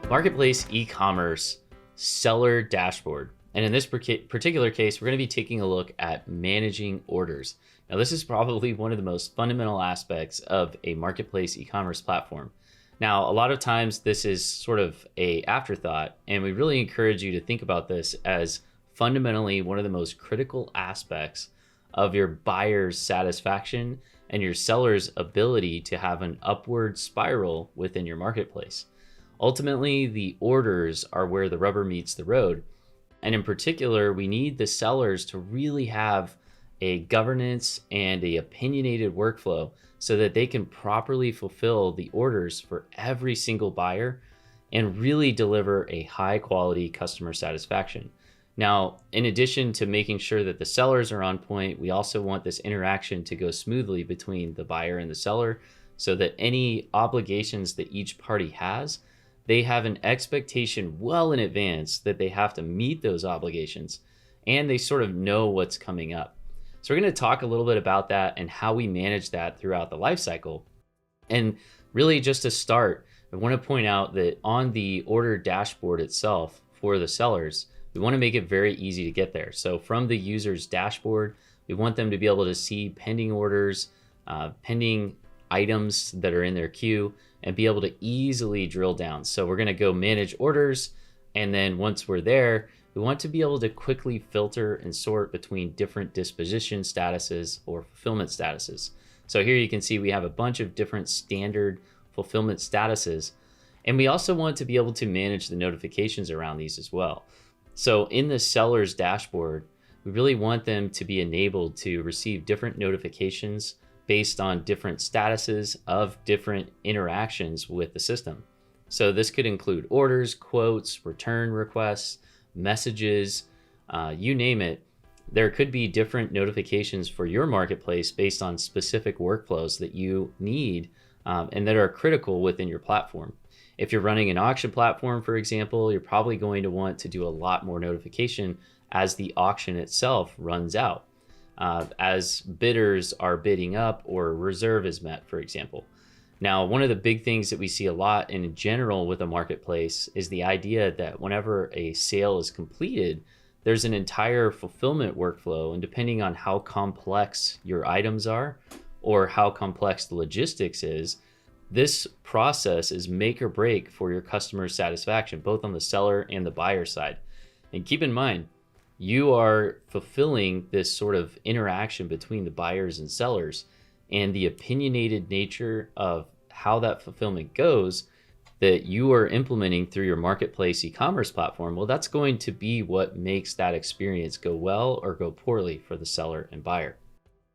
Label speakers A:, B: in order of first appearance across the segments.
A: Marketplace e-commerce seller dashboard. And in this particular case, we're going to be taking a look at managing orders. Now, this is probably one of the most fundamental aspects of a marketplace e-commerce platform. Now, a lot of times this is sort of a afterthought, and we really encourage you to think about this as fundamentally one of the most critical aspects of your buyer's satisfaction and your seller's ability to have an upward spiral within your marketplace. Ultimately, the orders are where the rubber meets the road. And in particular, we need the sellers to really have a governance and a opinionated workflow so that they can properly fulfill the orders for every single buyer and really deliver a high quality customer satisfaction. Now, in addition to making sure that the sellers are on point, we also want this interaction to go smoothly between the buyer and the seller so that any obligations that each party has, they have an expectation well in advance that they have to meet those obligations, and they sort of know what's coming up. So we're going to talk a little bit about that and how we manage that throughout the life cycle. And really, just to start, I want to point out that on the order dashboard itself for the sellers, we want to make it very easy to get there. So from the user's dashboard, we want them to be able to see pending orders, pending items that are in their queue, and be able to easily drill down. So we're going to go manage orders. And then once we're there, we want to be able to quickly filter and sort between different disposition statuses or fulfillment statuses. So here you can see we have a bunch of different standard fulfillment statuses. And we also want to be able to manage the notifications around these as well. So in the seller's dashboard, we really want them to be enabled to receive different notifications based on different statuses of different interactions with the system. So this could include orders, quotes, return requests, messages, you name it. There could be different notifications for your marketplace based on specific workflows that you need and that are critical within your platform. If you're running an auction platform, for example, you're probably going to want to do a lot more notification as the auction itself runs out. As bidders are bidding up or a reserve is met, for example. Now, one of the big things that we see a lot in general with a marketplace is the idea that whenever a sale is completed, there's an entire fulfillment workflow, and depending on how complex your items are or how complex the logistics is, this process is make or break for your customer satisfaction, both on the seller and the buyer side. And keep in mind, you are fulfilling this sort of interaction between the buyers and sellers, and the opinionated nature of how that fulfillment goes that you are implementing through your marketplace e-commerce platform. Well, that's going to be what makes that experience go well or go poorly for the seller and buyer.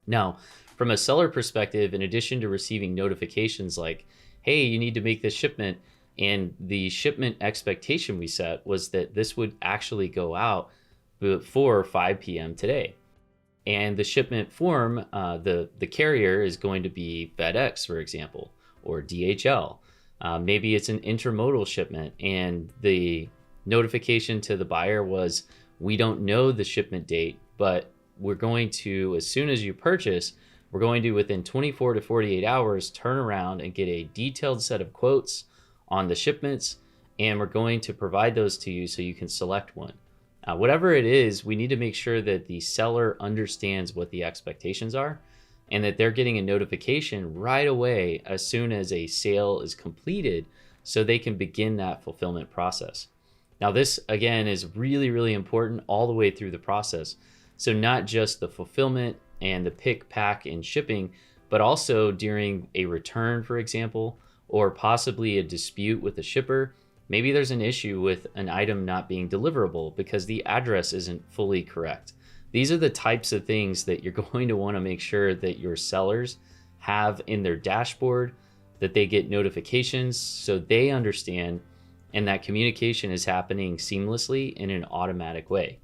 A: Now, from a seller perspective, in addition to receiving notifications like, hey, you need to make this shipment, and the shipment expectation we set was that this would actually go out before 5 p.m. today. And the shipment form, the carrier is going to be FedEx, for example, or DHL. Maybe it's an intermodal shipment, and the notification to the buyer was, we don't know the shipment date, but we're going to, as soon as you purchase, we're going to, within 24 to 48 hours, turn around and get a detailed set of quotes on the shipments, and we're going to provide those to you so you can select one. Whatever it is, we need to make sure that the seller understands what the expectations are and that they're getting a notification right away as soon as a sale is completed so they can begin that fulfillment process. Now, this, again, is really, really important all the way through the process. So not just the fulfillment and the pick, pack, and shipping, but also during a return, for example, or possibly a dispute with the shipper. Maybe there's an issue with an item not being deliverable because the address isn't fully correct. These are the types of things that you're going to want to make sure that your sellers have in their dashboard, that they get notifications so they understand, and that communication is happening seamlessly in an automatic way.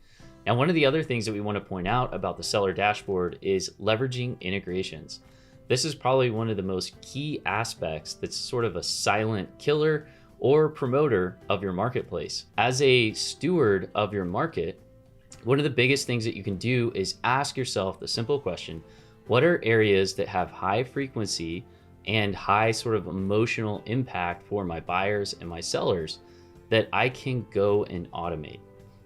A: Now, one of the other things that we want to point out about the seller dashboard is leveraging integrations. This is probably one of the most key aspects that's sort of a silent killer or promoter of your marketplace. As a steward of your market, one of the biggest things that you can do is ask yourself the simple question, what are areas that have high frequency and high sort of emotional impact for my buyers and my sellers that I can go and automate?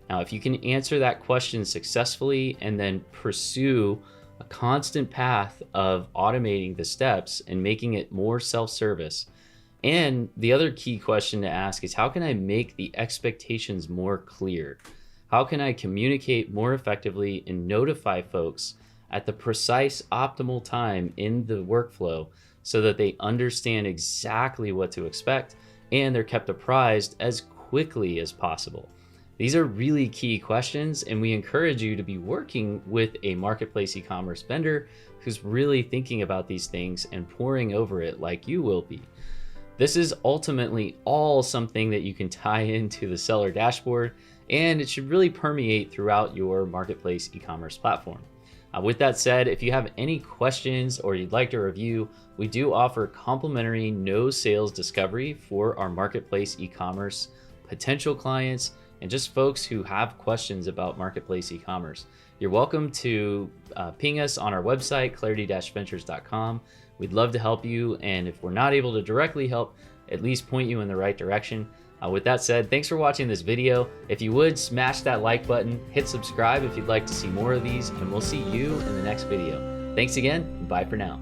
A: Now, if you can answer that question successfully and then pursue a constant path of automating the steps and making it more self-service. And the other key question to ask is, how can I make the expectations more clear? How can I communicate more effectively and notify folks at the precise optimal time in the workflow so that they understand exactly what to expect and they're kept apprised as quickly as possible? These are really key questions, and we encourage you to be working with a marketplace e-commerce vendor who's really thinking about these things and poring over it like you will be. This is ultimately all something that you can tie into the seller dashboard, and it should really permeate throughout your marketplace e-commerce platform. With that said, if you have any questions or you'd like to review, we do offer complimentary no sales discovery for our marketplace e-commerce potential clients and just folks who have questions about marketplace e-commerce. You're welcome to ping us on our website, clarity-ventures.com. We'd love to help you, and if we're not able to directly help, at least point you in the right direction. With that said, thanks for watching this video. If you would, smash that like button, hit subscribe if you'd like to see more of these, and we'll see you in the next video. Thanks again, and bye for now.